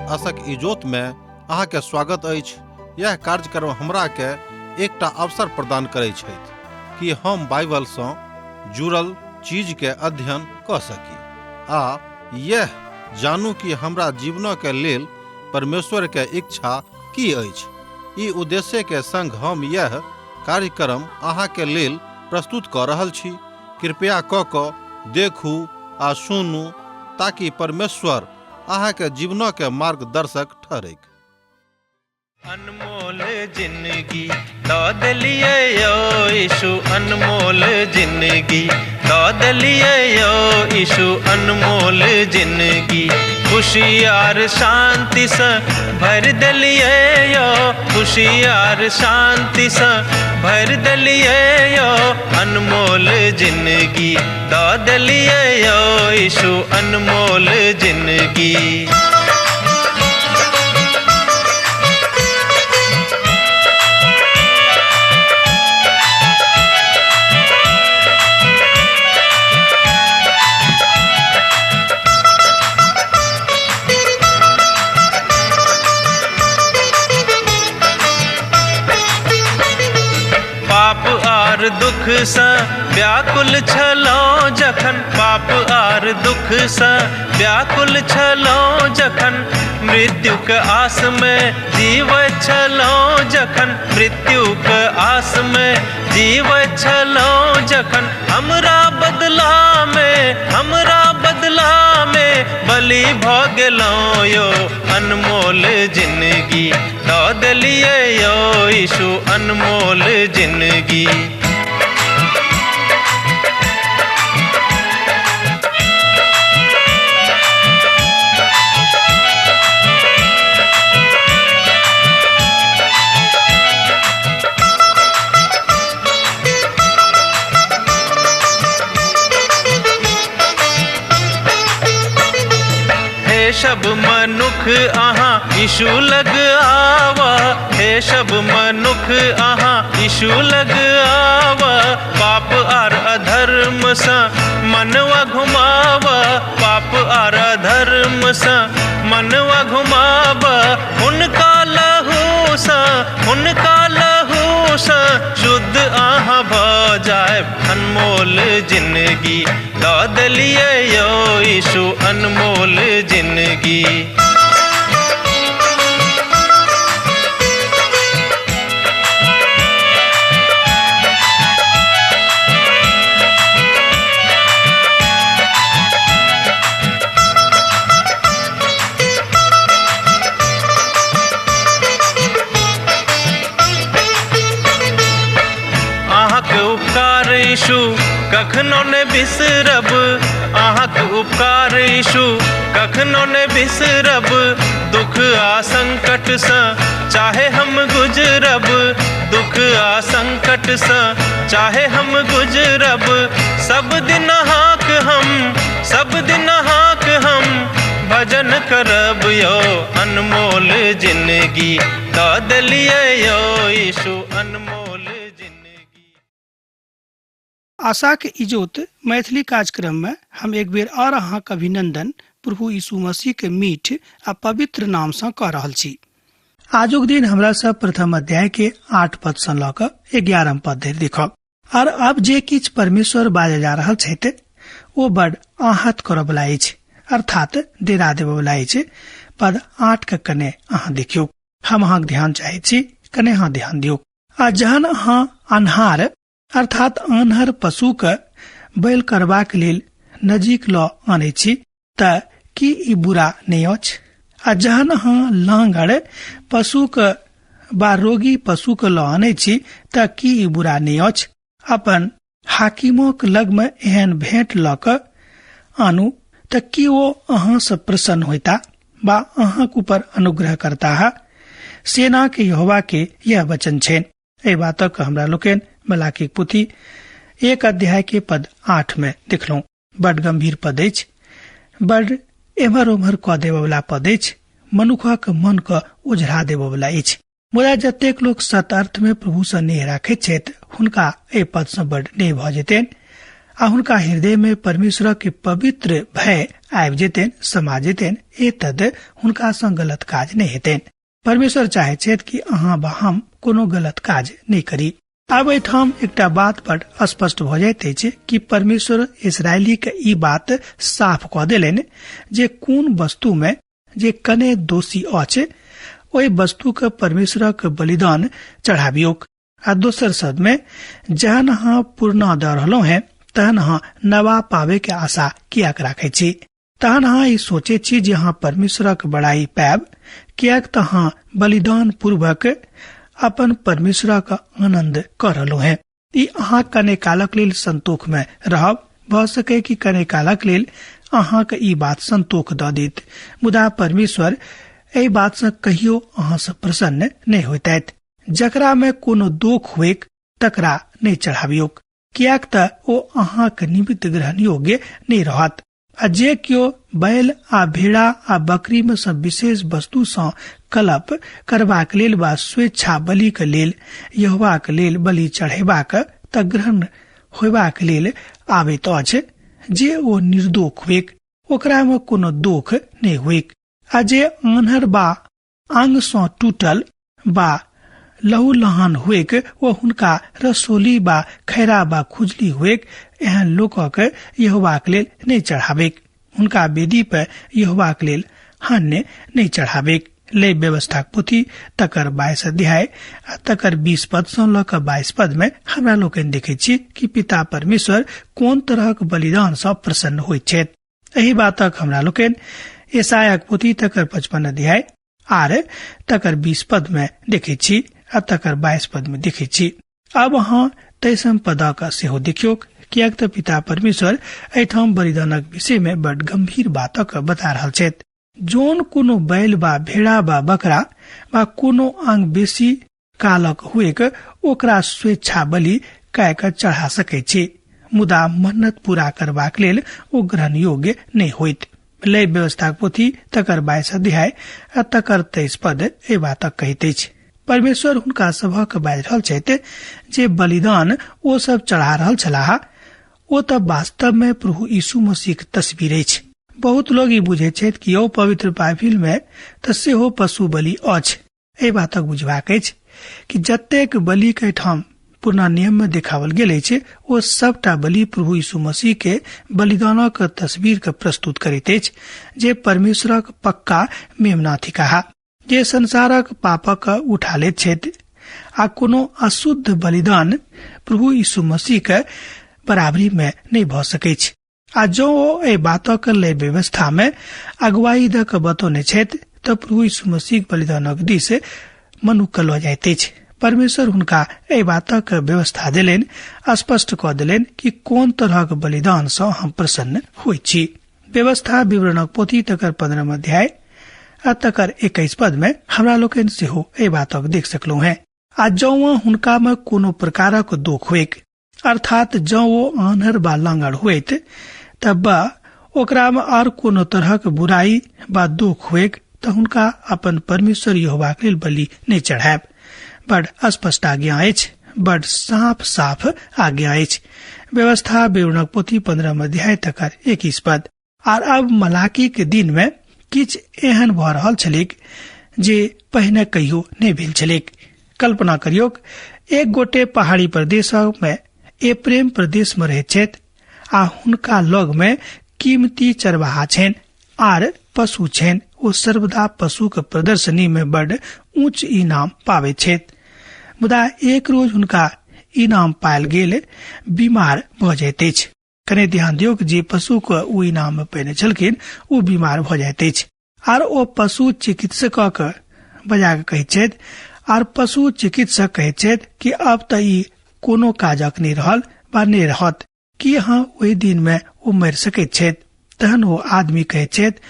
आशक इजोत में अहाँ के स्वागत अछि। यह कार्यक्रम हमरा के एकटा अवसर प्रदान करैत छथि कि हम बाइबल सँ जुड़ल चीज के अध्ययन क सकी आ यह जानू कि हमरा जीवन के लेल परमेश्वर के इच्छा की अछि। ई उद्देश्य के संग हम यह कार्यक्रम अहाँ के लेल प्रस्तुत क रहल छी। कृपया क देखू आ सुनू ताकि परमेश्वर अहाँ के जीवन के मार्गदर्शक ठहरे। अनमोल जिंदगी दाद लिए यो यीशु, अनमोल जिंदगी दाद लिए यो यीशु, अनमोल जिंदगी खुशियार शांति से भर दलिए यो, खुशियार शांति से भर दलिए यो, अनमोल जिंदगी दाद लिए यो यीशु, अनमोल जिंदगी। दुख सा व्याकुल छलो जखन, पाप आर दुख सा व्याकुल छलो जखन, मृत्यु के आस में जीव छलो जखन, मृत्यु के आस में जीव छलो जखन, हमरा बदला में बलि भ गेलो यो, अनमोल जिंदगी दाद लिए यो यीशु, अनमोल जिंदगी। सब मनुख अहाँ यीशु लग आवा, हे सब मनुख अहाँ यीशु लग आवा, पाप आर अधर्म सा मनवा घुमावा, पाप आर अधर्म सा मनवा घुमावा, उनका लहू सा शुद्ध आहाँ भ जाए, अनमोल जिंदगी दाद लिए यो यीशु, अनमोल जिंदगी। यीशु कखनो ने बिसरब, अहाँक उपकार यीशु कखनो ने बिसरब, दुख आ संकट से चाहे हम गुजरब, दुख आ संकट से चाहे हम गुजरब, सब दिन हाक हम भजन करब यो, अनमोल जिंदगी दाद लिए यो यीशु, अनमोल। आशा के इजोत मैथिली कार्यक्रम में हम एक बेर और अहाँ के अभिनंदन प्रभु यीशु मसीह के मीठ आ पवित्र नाम से कह रहल छी। आजुक दिन हमरा सब प्रथम अध्याय के 8 पद से ल क 11 पद धरि देखब। और अब जे किछ परमेश्वर बाजे जा रहल छथि ओ बड़ आहत करब वाला अछि, अर्थात डेरा देब वाला अछि। पद 8 के कने अहाँ देखियो, हम अहाँ ध्यान चाहे छी, कने अहाँ ध्यान दियो। आ जहन अहाँ अन्हार अर्थात आन्हर पशु के बैल करबाक लेल नजीक ल आनै छी त की ई बुरा नहि अछि? आ जहन अहाँ लांगड़ पशु के बा रोगी पशु के ल आनै छी त की ई बुरा नहि अछि? अपन हाकिमों के लग में एहन भेंट ल क आनू त की ओ अहाँ से प्रसन्न होता बा अहाँ के ऊपर अनुग्रह करता है? सेना के यहोवा के यह वचन छेन। ए बातक हमरा लोकन मलाकी पुथी 1 अध्याय के पद 8 में देखलो। बड़ गंभीर पद अछि, बड़ एम्हर ओम्हर क देबय वाला पद अछि, मनुखक मन क उझरा देबय वाला अछि। मुदा जतेक लोग सत अर्थ में प्रभु से नेह राखैत छथि हुनका एहि पद से बड़ नेह भ जेतनि आ हुनका हृदय में परमेश्वर के पवित्र भय आबि जेतन, समा जेतन, एतद हुनका सँ गलत काज नहीं हेतन। परमेश्वर चाहे छथि कि अहाँ वा हम कोनो गलत काज नहीं करी। आब एठाम एकटा बात बड़ स्पष्ट भ जाइत अछि कि परमेश्वर इस्राएली के ई बात साफ क देलनि जे कोन वस्तु में जे कने दोषी अछि ओहि वस्तु के परमेश्वर के बलिदान चढ़ाबियोक। आ दोसर शब्द में जहन अहाँ पूर्ण द रहलो हैं तहन अहाँ नवा पावे के आशा किया राखे छी, तहन अहाँ ई सोचे छी जे अहाँ परमेश्वरक बड़ाई पायब, कियाक त अहाँ बलिदान पूर्वक अपन परमेश्वरक आनंद कर रहलो हैं। ई अहाँ कने कालक लेल संतोष में रहब, भ सके कि कने कालक लेल अहाँ के ई बात संतोष द देत, मुदा परमेश्वर एहि बात से कहियो अहाँ से प्रसन्न नहीं होइत। जकरा में कोनो दोष हुएक तकरा नहीं चढ़ाबियोक, कियाक त ओ अहाँ के निमित्त ग्रहण योग्य नहीं रहत। आ जे कियो बैल आ भेड़ा आ बकरी में से विशेष वस्तु सँ कलप करबाक लेल वा स्वेच्छा बलि के लेल यहोवाक लेल बलि चढ़ेबाक त ग्रहण होयबाक लेल आबैत अछि, जे ओ निर्दोष हुएक, ओकरा में कोनो दोष नहीं हुएक। आ जे आन्हर बा आंग सँ टूटल बा लहू लहान हुएक, ओ हुनका रसोली बा खैरा बा खुजली हुएक, एहन लोकक यहोवाक लेल नहीं चढ़ाबेक। हुनका वेदी पर यहोवाक लेल हान्य नहीं चढ़ाबेक। ले व्यवस्था पोथी तकर 22 अध्याय तकर 20 पद सँ ल क 22 पद में हमरा लोकनि देखे छी कि पिता परमेश्वर कोन तरहक बलिदान सँ प्रसन्न होइत छथि। एही बातक हमरा लोकनि यशायाक पोथी तकर 55 अध्याय आर तकर 20 पद में देखे छी आ तकर 22 पद में देखे छी। अब अहाँ 23 पदक सेहो देखियो, कियाक त पिता परमेश्वर एठाम बलिदानक विषय में बड़ गंभीर बातक बता रहल छथि। जोन कोनो बैल बा भेड़ा बा बकरा बा कोनो अंग बेसी कालक हुएक ओकरा स्वेच्छा बलि कय क चढ़ा सकै छी, मुदा मन्नत पूरा करबाक लेल ओ ग्रहण योग्य नहीं होइत। लय व्यवस्था पोथी तकर 22 अध्याय आ तकर 23 पद ए बातक कहैत अछि। परमेश्वर हुनका सभक बाजि रहल छथि जे बलिदान ओ सब चढ़ा रहल छलाह, ओ त वास्तव में प्रभु यीशु मसीह के तस्वीर अछि। बहुत लोग ई बुझे छथि कि ओ पवित्र बाइबिल में त सेहो पशु बलि अछि। एहि बातक बुझबाक अछि कि जतेक बलि के ठाम पुराना नियम में देखावल गेल अछि ओ सबटा बलि प्रभु यीशु मसीह के बलिदानक तस्वीर के प्रस्तुत करैत अछि, जे परमेश्वरक पक्का मेमना थिकाह, जे संसारक पापक उठा लैत छथि। आ कोनो अशुद्ध बलिदान प्रभु यीशु मसीह के बराबरी में नहीं भ सकै छै। आ जो ए बातक ले व्यवस्था में अगुवाई द के बतौने छथि त प्रभु यीशु मसीह बलिदानक दिस मनुक्ख ल जाइत अछि। परमेश्वर हुनका ए बातक व्यवस्था देलनि, स्पष्ट क देलनि कि कोन तरहक बलिदान सँ हम प्रसन्न होइत छी। व्यवस्था विवरणक पोथी तकर 15 अध्याय आ तकर 21 पद में हमरा लोकनि सेहो ए बातक देख सकलहुं हैं। आ जौ हुनका में कोनो प्रकारक दोष हुएक, अर्थात जौ ओ आन्हर बा लांगड़ हुएत तब ओकरा में और कोनो तरहक बुराई बा दोष हुएक त हुनका अपन परमेश्वर यहोवा के लेल बलि नहीं चढ़ायब। बड़ स्पष्ट आज्ञा अछि, बड़ साफ साफ आज्ञा अछि। व्यवस्था विवरणक पोथी 15 अध्याय तकर 21 पद। आर अब मलाकी के दिन में किछ एहन भ रहल छलैक जे पहिने कहियो नहीं भेल छलैक। कल्पना करियो, एक गोटे पहाड़ी प्रदेश में एप्रेम प्रदेश में रहैत छथि आ हुनका लग में कीमती चरवाहा छनि आर पशु छनि। ओ सर्वदा पशु के प्रदर्शनी में बड़ ऊंच इनाम पावे छथि, मुदा एक रोज हुनका इनाम पायल गेल बीमार भ जाइत अछि। कने ध्यान दियौ जे पशु के ओ इनाम में पहिने छलखिन ओ बीमार भ जाइत अछि। आर ओ पशु चिकित्सक बजा के कहैत छथि, आर पशु चिकित्सक कहैत छथि कि अब त ई कोनो काजक नहीं रहल बा नहीं रहत, कि हाँ ओहि दिन में ओ मर सकैत छथि। तहन वो आदमी कहैत छथि,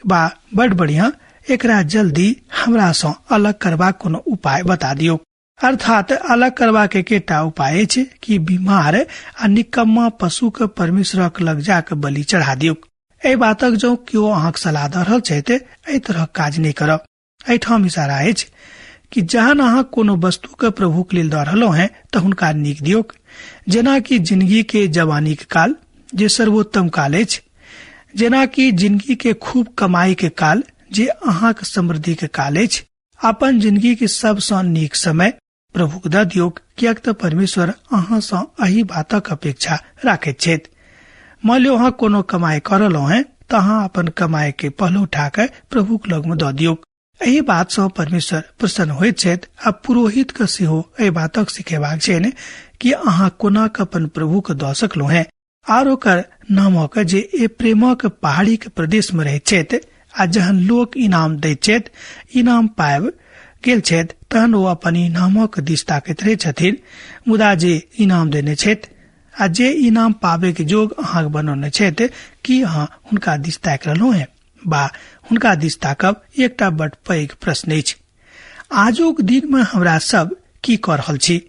बा बड़ बढ़िया, एकरा जल्दी हमरा सँ अलग करबाक कोनो उपाय बता दियौ। अर्थात अलग करबा के केटा उपाय अछि कि बीमार आ निकम्मा पशु के परमेश्वरक लग जाके बलि चढ़ा दियौ। एहि बातक जो केओ अहाँक सलाह द रहल छथि एहि तरह काज नहीं करब। एहिठाम इशारा अछि कि जहन अहाँ कोनो वस्तु के प्रभु के लेल द रहलो हैं त हुनका नीक दियौ, जेना कि जिंदगी के जवानी के काल जे सर्वोत्तम काल अछि, जेना कि जिंदगी के खूब कमाई के काल जे अहाँक समृद्धि के काल अछि। अपन जिंदगी के सबसँ नीक समय प्रभुक दऽ दियौ, कियाक तऽ परमेश्वर अहाँसँ एहि बातक अपेक्षा राखैत छथि। मान लियो अहाँ कोनो कमाई करलहुँ हैं तऽ अहाँ अपन कमाई के पहलो उठा के प्रभुक लग में दऽ दियौ। एहि बात सँ परमेश्वर प्रसन्न होइत छथि। आ पुरोहित के सेहो एहि बातक सिखेबाक छनि कि अहाँ कोना के अपन प्रभु के दऽ सकलहुँ हैं। आर ओकर नामक जे ए प्रेमक पहाड़ी के प्रदेश में रहैत छथि, आ जहन लोक इनाम दैत छथि, इनाम पाबि गेल छथि, तहन ओ अपन इनामक दिस ताकैत रहै छथिन। मुदा जे इनाम देने छथि आ जे इनाम पाबे के जोग अहाँ बनौने छथि, कि अहाँ हुनका दिस ताकि रहलहुँ हैं बा हुनका दिस ताकब एकटा बड़ पैघ प्रश्न अछि। आजुक दिन में हमरा सब की कऽ रहल छी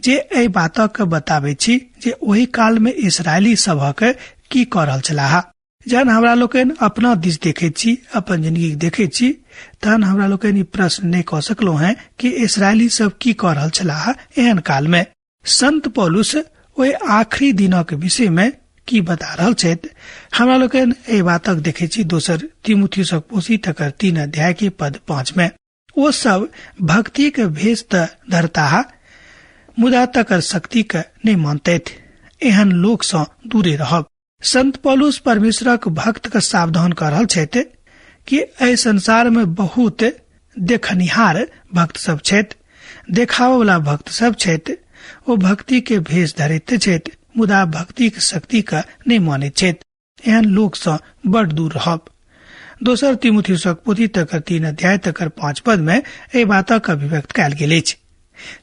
जे एहि बातक बताबै छी जे ओहि काल में इस्राएली सभक की कऽ रहल छलाह। जहन हमरा लोकनि अपना दिस देखैत छी, अपन जिंदगी देखैत छी, तहन हमरा लोकनि प्रश्न नहीं कऽ सकलहुँ हैं कि इस्राएली सब की कऽ रहल छलाह एहन काल में। संत पौलुस ओहि आखिरी दिनक विषय में की बता रहल छथि। हमरा लोकनि एहि बातक देखैत छी दोसर तीमुथियुसक पोथी तकर 3 अध्याय के पद 5 में। ओ सब भक्ति के भेष तऽ धरताह, मुदा तकर शक्ति के नहीं मानतैथ। एहन लोक सँ दूरे रहब। संत पौलुस परमेश्वरक भक्त के सावधान कर रहल छथि कि एहि संसार में बहुत देखनिहार भक्त सब छथि, देखावा वाला भक्त सब छथि। ओ भक्ति के भेष धरैत छथि, मुदा भक्ति के शक्ति का नहीं मानैत छथि। एहन लोक सँ बड़ दूर रहब। दोसर तीमुथियुसक पोथी तकर 3 अध्याय तकर 5 पद में एहि बातक अभिव्यक्त कयल गेल अछि।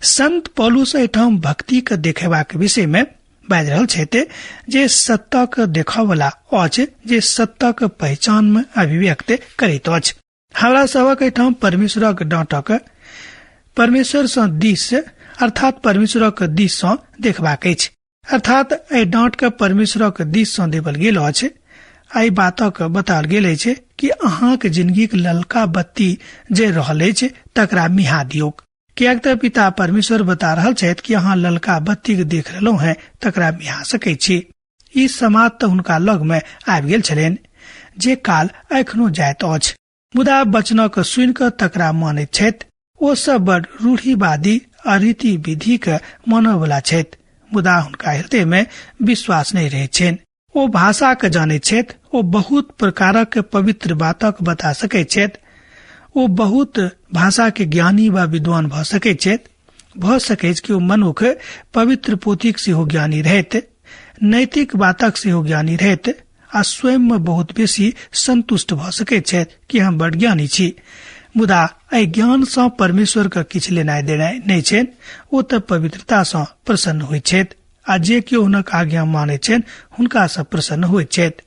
संत पौलुस एहिठाम भक्ति के देखेबाक विषय में बाजि रहल छथि जे सत्यक देखयवला अछि, जे सत्यक पहचान में अभिव्यक्त करैत अछि। हमरा सबक एहिठाम परमेश्वरक डांटक परमेश्वर सँ दिस अर्थात परमेश्वरक दिस सँ देखबाक अछि। अर्थात एहि डांट के परमेश्वरक दिस सँ देवल गेल अछि। एहि बातक बताओल गेल अछि कि अहाँक जिंदगी के ललका बत्ती जे रहल अछि तकरा मिहा दियौ, कियाक तऽ पिता परमेश्वर बता रहल छथि कि अहाँ ललका बत्ती के देख रहलहुँ हैं तकरा मिहा सकैत छी। ई समाद तऽ हुनका लग में आबि गेल छलनि जे काल एखनो जाइत अछि, मुदा वचनक सुनि कऽ तकरा मानैत छथि। ओ सब बड़ रूढ़िवादी अरीति विधि के मानय वाला छथि, मुदा हुनका हृदय में विश्वास नहीं रहैत छनि। ओ भाषा के जानैत छथि, ओ बहुत प्रकारक पवित्र बातक बता सकैत छथि, ओ बहुत भाषा के ज्ञानी व विद्वान भऽ सकैत छथि। भऽ सकैत कि ओ मनुख पवित्र पोथीक सेहो ज्ञानी रहैत, नैतिक बातक सेहो ज्ञानी रहैत, आ स्वयं में बहुत बेसी संतुष्ट भऽ सकैत छथि कि हम बड़ ज्ञानी छी। मुदा एहि ज्ञान सँ परमेश्वर के किछु लेनाइ देनाइ नहि छनि। ओ तऽ पवित्रता सँ प्रसन्न होइत छथि, आ जे केओ हुनक आज्ञा मानैत छनि हुनका सँ प्रसन्न होइत छथि।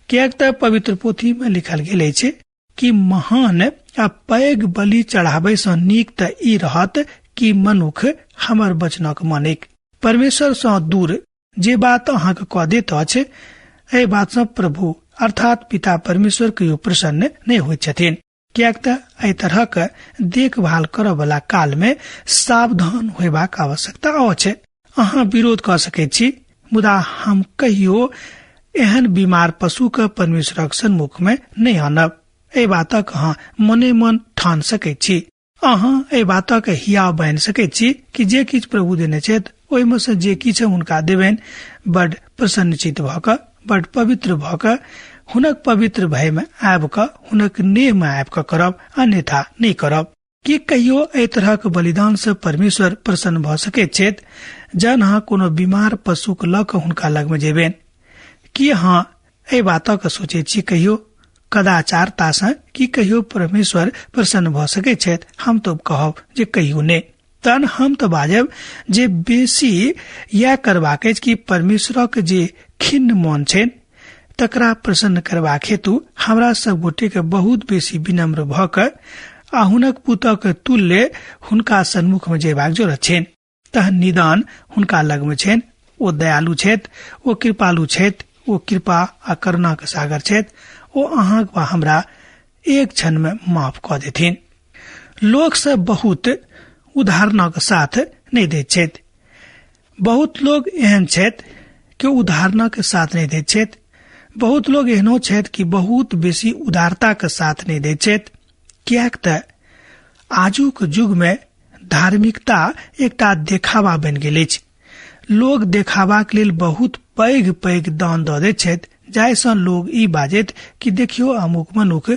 कियाक तऽ पवित्र पोथी में लिखल गेल अछि कि महान आ पैघ बलि चढ़ाबै सँ नीक तऽ ई रहत कि मनुख हमर वचनक मानिक। परमेश्वर सँ दूर जे बात अहाँके कऽ दैत अछि, एहि बात सँ प्रभु अर्थात पिता परमेश्वर कहियो प्रसन्न नहीं होइत छथिन। कियाक तऽ एहि तरहक देखभाल करय वाला काल में सावधान होयबाक आवश्यकता अछि। अहाँ विरोध कऽ सकैत छी, मुदा हम कहियो एहन बीमार पशु के परमेश्वरक सन्मुख में नहीं आनब। एहि बातक अहाँ मने मन ठान सकैत छी। अहाँ एहि बातक हिया बनि सकैत छी कि जे किछु प्रभु देने छथि ओहिमे से जे किछु हुनका देबनि, बड़ प्रसन्नचित भऽ कऽ, बड़ पवित्र भऽ कऽ, हुनक पवित्र भय में आबि कऽ, हुनक नेह में आबि कऽ करब, अन्यथा नहीं करब। कि कहियो एहि तरहक बलिदान से परमेश्वर प्रसन्न भऽ सकैत छथि जहन अहाँ कोनो बीमार पशु के लऽ कऽ हुनका लग में जेबनि? कि अहाँ एहि बातक सोचैत छी कहियो कदाचारता सँ कि कहियो परमेश्वर प्रसन्न भऽ सकैत छथि? हम तो कहब जे कहियो नहीं। तहन हम तो बाजब जे बेसी यह करबाक अछि कि परमेश्वरक जे खिन्न मन छनि तकरा प्रसन्न करबाक हेतु हमरा सब गोटे के बहुत बेसी विनम्र भऽ कऽ आ हुनक पुतक तुल्य हुनका सन्मुख में जेबाक जरूरत छनि। तहन निदान हुनका लग में छनि। ओ दयालु छथि, ओ कृपालु छथि, ओ कृपा आ करुणा के सागर छथि। ओ अहाँ वा हमरा एक क्षण में माफ कऽ देथिन। लोक सब बहुत उदाहरणक साथ नहीं दैत छथि। बहुत लोग एहन छथि कि उदाहरणक साथ नहीं दैत छथि। बहुत लोग एहनो छथि कि बहुत बेसी उदारता के साथ नहीं दैत छथि, कियाक त आजुक युग में धार्मिकता एकटा देखावा बनि गेल अछि। लोग देखावाक लेल बहुत पैघ पैघ दान दऽ दैत छथि, जाहिसँ लोग ई बाजैत कि देखियो अमुक मनुख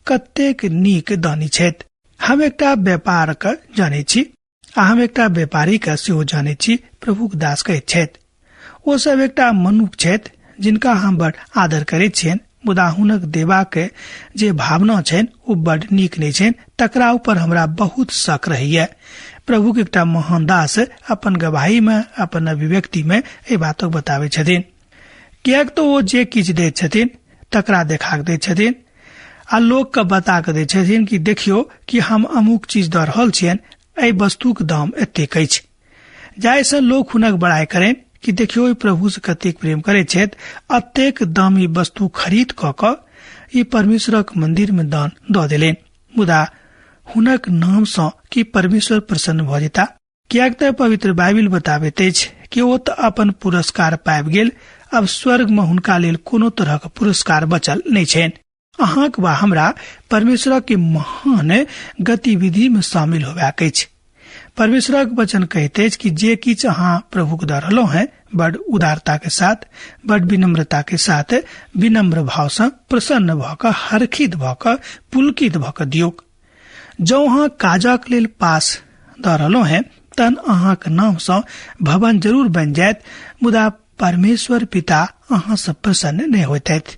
कतेक नीक दानी छथि। हम एकटा व्यापार के जानै छी आ हम एकटा व्यापारी के सेहो जानै छी, प्रभुक दास कहैत छथि। ओ सब एकटा मनुख छथि जिनका हम बड़ आदर करैत छियनि, मुदा हुनक देबाक जे भावना छनि ओ बड़ नीक नहि छनि, तकरा ऊपर हमरा बहुत शक रहैया। प्रभुक एकटा महान दास अपन गवाही में, अपन अभिव्यक्ति में एहि बातक बताबै छथिन। कियाक तो ओ जे किछु दैत छथिन तकरा देखा दैत छथिन आ लोक के बता के दैत छथिन कि देखियो कि हम अमुक चीज दऽ रहल छियनि, एहि वस्तुक दाम एतेक अछि, जाहिसँ लोक हुनक बड़ाई करें कि देखियो प्रभु से कतेक प्रेम करैत छथि, अतेक दामी वस्तु खरीद कऽ ई परमेश्वरक मंदिर में दान दऽ देलनि। मुदा हुनक नाम सँ कि परमेश्वर प्रसन्न भऽ जेता, कियाक तऽ पवित्र बाइबिल बताबैत अछि कि ओ तऽ अपन पुरस्कार पाबि गेल, अब स्वर्ग में हुनका लेल कोनो तरहक पुरस्कार बचल नहि छनि। अहाँक वा हमरा परमेश्वरक के महान गतिविधि में शामिल होबाक अछि। परमेश्वरक वचन कहते अछि कि जे किछ अहाँ प्रभु के दऽ रहलहुँ हैं, बड़ उदारता के साथ, बड़ विनम्रता के साथ, विनम्र भाव से, प्रसन्न भऽ कऽ, हर्षित भऽ कऽ, पुलकित भऽ कऽ दियौक। जँ अहाँ काजक लेल पास दऽ रहलहुँ हैं, तहन अहाँक नाम सँ भवन जरूर बनि जायत, मुदा परमेश्वर पिता अहाँ सँ प्रसन्न नहि होइत अछि।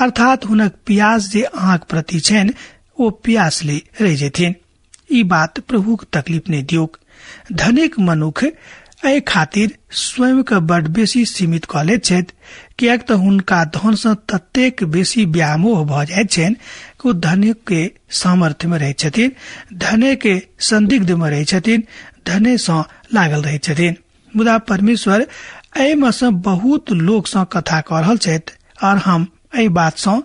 अर्थात हुनक प्यास जे अहाँक प्रति छनि ओ प्यासले रहि जेथिन। ई बात प्रभुक तकलीफ नहीं दियोक। धनिक मनुख एहि खातिर स्वयं के बड़ बेसी सीमित कऽ लैत छथि, कियाक तऽ हुनका धन सँ ततेक बेसी व्यामोह भऽ जाइत छनि कि ओ धनिक के सामर्थ्य में रहैत छथिन, धने के संदिग्ध में रहैत छथिन, धने सँ लागल रहैत छथिन। मुदा परमेश्वर एहि में सँ बहुत लोक सँ कथा कऽ रहल छथि और हम एहि बात सँ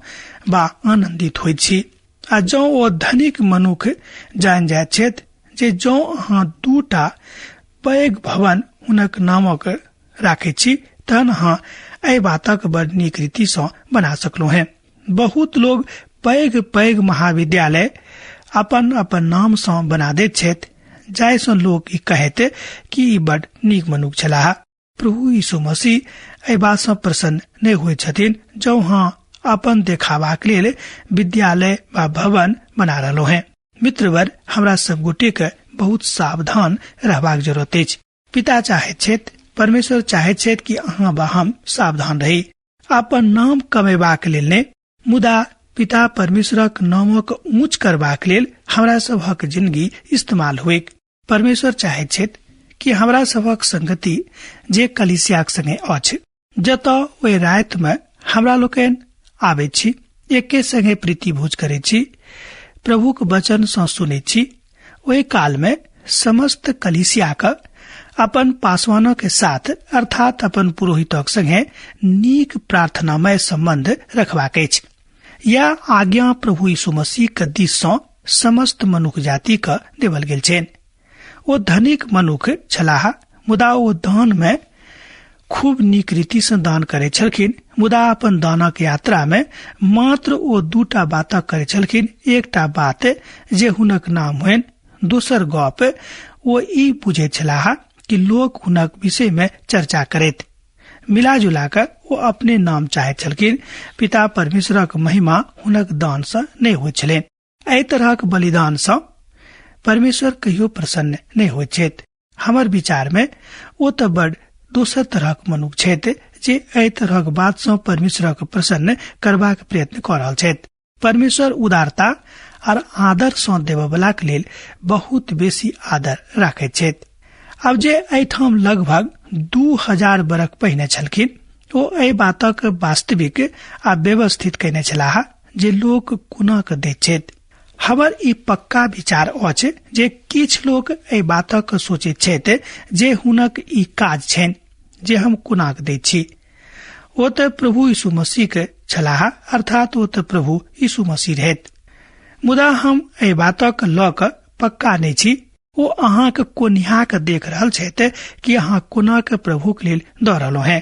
बा आनंदित होइत छी। आ जँ ओ धनिक मनुख जानि जाइत छथि जे जँ अहाँ 2टा पैघ भवन हुनक नामक राखैत छी, तहन अहाँ एहि बातक बड़ नीक रीति सँ बना सकलहुँ हैं। बहुत लोग पैघ पैघ महाविद्यालय अपन अपन नाम सँ बना दैत छथि, जाहिसँ लोग ई कहैत कि ई बड़ नीक मनुख छलाह। प्रभु यीशु मसीह एहि बात सँ प्रसन्न नहि होइत छथिन जँ अहाँ अपन देखाबाक लेल विद्यालय वा भवन बना रहलहुँ हैं। मित्रवर, हमरा सब गोटे के बहुत सावधान रहबाक जरूरत अछि। पिता चाहैत छथि, परमेश्वर चाहैत छथि कि अहाँ वा हम सावधान रही, अपन नाम कमेबाक लेल नहि, मुदा पिता परमेश्वरक नामक ऊंच करबाक लेल हमरा सभक जिंदगी इस्तेमाल हुए। परमेश्वर चाहैत छथि कि हमरा सभक संगति जे कलीसियाक संगे अछि, जतऽ ओहि राति में हमरा लोकनि आबैत छी, एके संगे प्रीति भोज करैत छी, प्रभुक वचन सँ सुनैत छी, ओहि काल में समस्त कलीसिया का अपन पासवानों के साथ अर्थात अपन पुरोहितक संगे नीक प्रार्थनामय संबंध रखबाक अछि। या आज्ञा प्रभु यीशु मसीह के दिस सँ समस्त मनुष्य जाति के देवल गेल छनि। ओ धनिक मनुख छलाह, मुदा ओ दान में खूब नीक रीति से दान करे छलखिन, मुदा अपन दानक यात्रा में मात्र ओ 2टा बातक करे छलखिन। एकटा बात जे हुनक नाम होइन, दोसर गप ओ ई बुझे छलाह कि लोग हुनक विषय में चर्चा करैत। मिला जुला कर ओ अपने नाम चाहैत छलखिन, पिता परमेश्वरक महिमा हुनक दान सँ नहि होइत छलनि। एहि तरहक बलिदान सँ परमेश्वर कहियो प्रसन्न नहि होइत छथि। हमर विचार में ओ तऽ बड़ दोसर तरहक मनुष्य छथि जे एहि तरहक बात सँ परमेश्वरक प्रसन्न करबाक प्रयत्न कऽ रहल छथि। परमेश्वर उदारता और आदर सँ देबयवलाक लेल बहुत बेसी आदर राखैत छथि। अब जे एहिठाम लगभग 2000 बरख पहिने छलखिन, ओ एहि बातक वास्तविक आ व्यवस्थित कयने छलाह जे लोक कोना कऽ दैत छथि। हमर ई पक्का विचार अछि जे किछु लोक एहि बातक सोचैत छथि जे हुनक ई काज छनि जे हम कोना कऽ दैत छी। ओ तऽ प्रभु यीशु मसीह के छलाह, अर्थात ओ तऽ प्रभु यीशु मसीह रहथि। मुदा हम एहि बातक लऽ कऽ पक्का नहि छी वो अहाँ के कोनिहा के देख रहल छथि कि अहाँ कोना के प्रभु के लेल दऽ रहलहुँ हैं।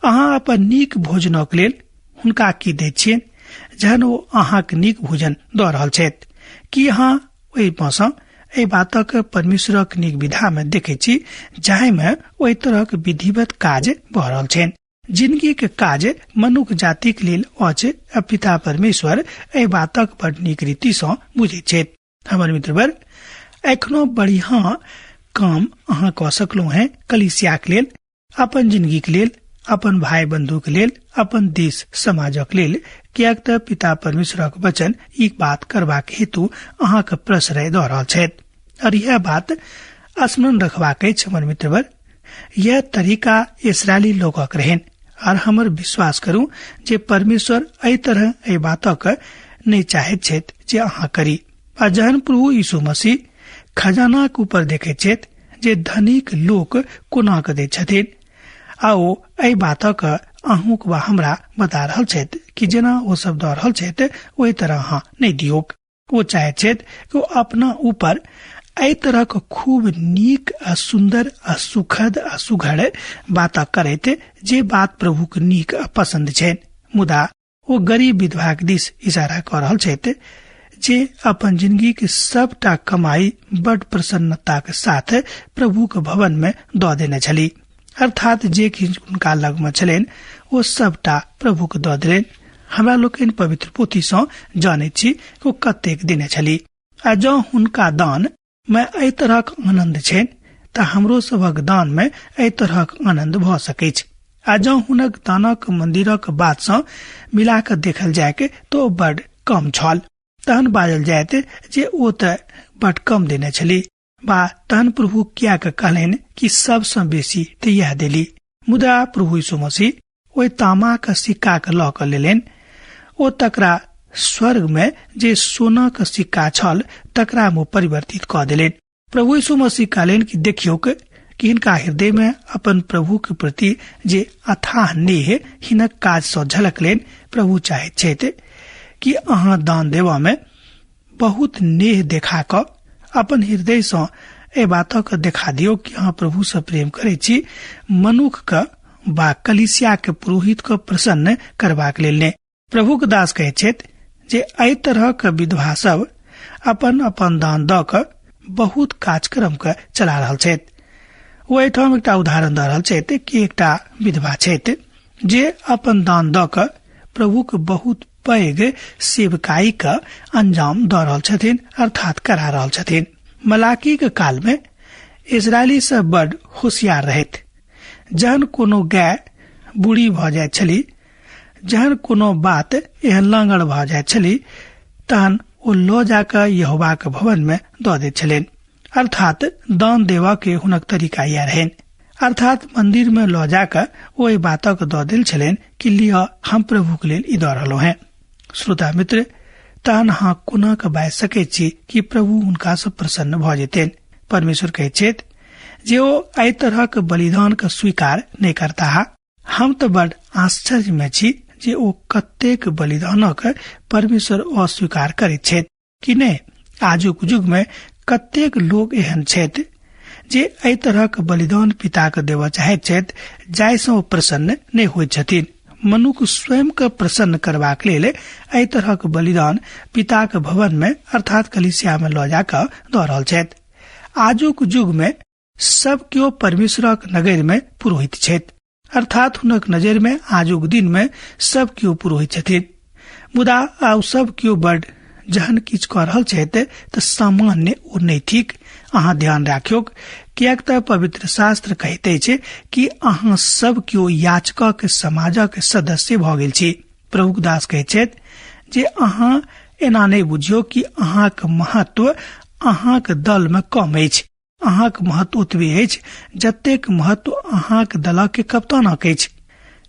अहाँ अपन नीक भोजनक लेल हुनका की दैत छियनि जहन ओ अहाँके नीक भोजन दऽ रहल छथि? कि अहाँ ओहि मौसम एहि बातक परमेश्वरक नीक विधा में देखे छी जाहि में ओहि तरहक विधिवत काज भऽ रहल छनि। जिंदगी के काज मनुष्य जाति के लेल अछि आ पिता परमेश्वर एहि बातक बड़ नीक रीति सँ बुझैत छथि। हमर मित्रवर, एखनो बढ़िया काम अहाँ कऽ सकलहुँ हैं कलीसिया के लेल, अपन जिंदगी के लेल, अपन भाई बंधु के लेल, अपन देश समाजक लेल, कियाक तऽ पिता परमेश्वरक वचन ई बात करबाक हेतु अहाँके प्रश्रय दऽ रहल छथि। और यह बात स्मरण रखबाक अछि हमर मित्रवर। यह तरीका इस्राएली लोकक रहन और हमर विश्वास करू जे परमेश्वर एहि तरह एहि बातक नहि चाहैत छथि जे अहाँ करी। आ जहन प्रभु यीशु मसीह खजाना के ऊपर देखैत छथि जे धनिक लोक कोना कऽ दैत छथिन, आ ओ एहि बातक अहूँक वा हमरा बता रहल छथि कि जेना ओ सब दऽ रहल छथि ओहि तरह अहाँ नहि दियौक। ओ चाहैत छथि कि ओ अपना ऊपर एहि तरह के खूब नीक आ सुंदर आ सुखद आ सुघड़ बात करैत जे बात प्रभु के नीक आ पसंद छनि। मुदा ओ गरीब विधवा के दिस इशारा कऽ रहल छथि जे अपन जिंदगी के सबटा कमाई बड़ प्रसन्नता के साथ प्रभु के भवन में दऽ देने छली, अर्थात जे किछु हुनका लग में छलनि ओ सबटा प्रभु के दऽ देलनि। हमरा लोकनि पवित्र पोथी सँ जानैत छी कि ओ कतेक देने छली। आ जँ हुनका दान में एहि तरहक आनंद छनि तऽ हमरो सभक दान में एहि तरहक आनंद भऽ सकैछ। आ जँ हुनक दानक मंदिरक बात सँ मिला कऽ देखल जाय तो बड़ कम छल, तहन बाजल जायत जे ओ तऽ बड़ कम देने छली, बा तहन प्रभु किया के कहलनि कि सबसँ बेसी तऽ यह देली। मुदा प्रभु यीशु मसीह ओहि तामा के सिक्का के लऽ कऽ लेलनि। ओ तकरा स्वर्ग में जे सोना के सिक्का छल तकरा में परिवर्तित कऽ देलनि। प्रभु यीशु मसीह कहलनि कि देखियौ कि हिनका हृदय में अपन प्रभु के प्रति जे अथाह नेह हिनक काज सँ झलकलनि। प्रभु चाहैत छथि कि अहाँ दान देवा में बहुत नेह देखा कऽ अपन हृदय सँ एहि बातक देखा दियौ कि अहाँ प्रभु से प्रेम करैत छी, मनुष्य के बा कलीसिया के पुरोहित के प्रसन्न करबाक लेल ने। प्रभु के दास कहैत छथि जे एहि तरह के विधवा सब अपन अपन दान दऽ कऽ बहुत कार्यक्रम के चला रहल छथि। ओ एहिठाम एकटा उदाहरण दऽ रहल छथि कि एकटा विधवा छथि जे अपन दान दऽ कऽ प्रभु के बहुत पैघ सेवकाई के अंजाम दऽ रहल छथिन, अर्थात करा रहल छथिन। मलाकी के काल में इजरायली सब बड़ होशियार रहथि। जहन कोनो गाय बूढ़ी भऽ जाइत छली, जहन कोनो बात एहन लांगड़ भऽ जाइत छली, तहन ओ लऽ जाकऽ यहोवा के भवन में दऽ दैत छलनि। अर्थात दान देवा के हुनक तरीका यह रहनि, अर्थात मंदिर में लऽ जाकऽ ओहि बातक दऽ देल छलनि कि लिअ हम प्रभु के लेल ई दऽ रहलहुँ हैं। श्रोता मित्र, तहन अहाँ कोना कऽ बाजि सकैत छी कि प्रभु हुनका सँ प्रसन्न भऽ जेतनि। परमेश्वर कहैत छथि जे ओ एहि तरह के बलिदान के स्वीकार नहि करता। हम तऽ बड़ आश्चर्य में छी जे ओ कतेक बलिदानक परमेश्वर अस्वीकार करैत छथि कि नहि। आजुक युग में कतेक लोग एहन छथि जे एहि तरह के बलिदान पिता के देबऽ चाहैत छथि जाहि सँ ओ प्रसन्न नहि होइत छथिन। मनुष्य स्वयं के प्रसन्न करबाक लेल एहि तरह के बलिदान पिता के भवन में अर्थात कलीसिया में लऽ जाकऽ दऽ रहल छथि। आजुक युग में सब केओ परमेश्वरक नगर में पुरोहित छथि, अर्थात हुनक नजर में आजुक दिन में सब केओ पुरोहित छथिन। मुदा आब सब केओ बड़ जहन किछु कऽ रहल छथि तऽ सामान्य ओ नहि थिक। अहाँ ध्यान राखियौ, कियाक तऽ पवित्र शास्त्र कहैत अछि कि अहाँ सब केओ याचकक समाजक सदस्य भऽ गेल छी। प्रभु दास कहैत छथि जे अहाँ एना नहि बुझियौ कि अहाँक महत्व अहाँक दल में कम अछि। अहाँक महत्व ओतबे अछि जतेक महत्व अहाँक दलक कप्तानक अछि।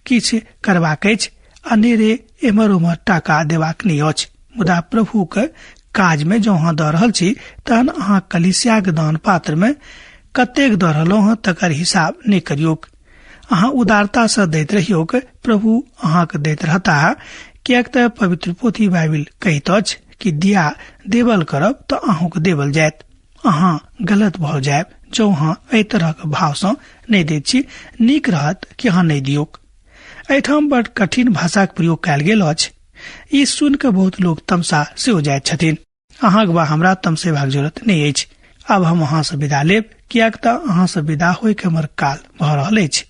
किछु करबाक अछि, अनेरे एम्हर उम्हर टाका देबाक नहि अछि। मुदा प्रभु के काज में जो अहाँ दऽ रहल छी तहन अहाँ कलीसिया के दान पात्र में कतेक दऽ रहलहुँ हँ तकर हिसाब नहि करियौ। अहाँ उदारता से दैत रहियौ, प्रभु अहाँके दैत रहता। कियाक तऽ पवित्र पोथी बाइबिल कहैत अछि कि दिया देवल करब तऽ अहूँके देवल जायत अहाँ गलत भ जायब जो अहाँ एहि तरह के भाव सँ नहीं दैत छी। नीक रहत कि अहाँ नहीं दियोक। एहिठाम बड़ कठिन भाषा के प्रयोग कयल गेल अछि। ई सुन के बहुत लोग तमसा से हो जाइत छथिन। अहाँ वा हमरा तमसेबाक जरूरत नहीं अछि। अब हम अहाँ से विदा लेब, कियाक त अहाँ से विदा होय के हमर काल भ रहल अछि।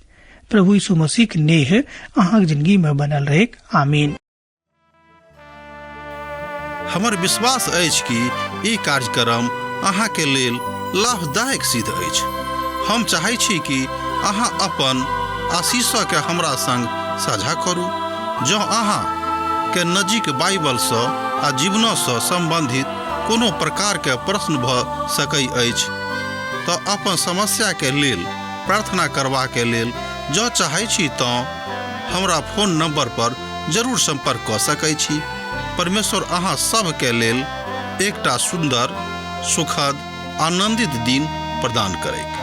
प्रभु यीशु मसीह के नेह अहाँक जिंदगी में बनल रहे। आमीन। हमर विश्वास अछि कि ई कार्यक्रम अहाँ के लेल लाभदायक सिद्ध अछि। हम चाहै छी कि अहाँ अपन आशीषक के हमरा संग साझा करू। जँ अहाँ के नजीक बाइबल सँ आ जीवन सँ संबंधित कोनो प्रकार के प्रश्न भ सकै अछि तऽ अपन समस्या के लेल प्रार्थना करबा के लेल जँ चाहै छी तऽ हमरा फोन नंबर पर जरूर संपर्क कऽ सकै छी। परमेश्वर अहाँ सब के लेल एकटा सुंदर, सुखद, आनंदित दिन प्रदान करैक।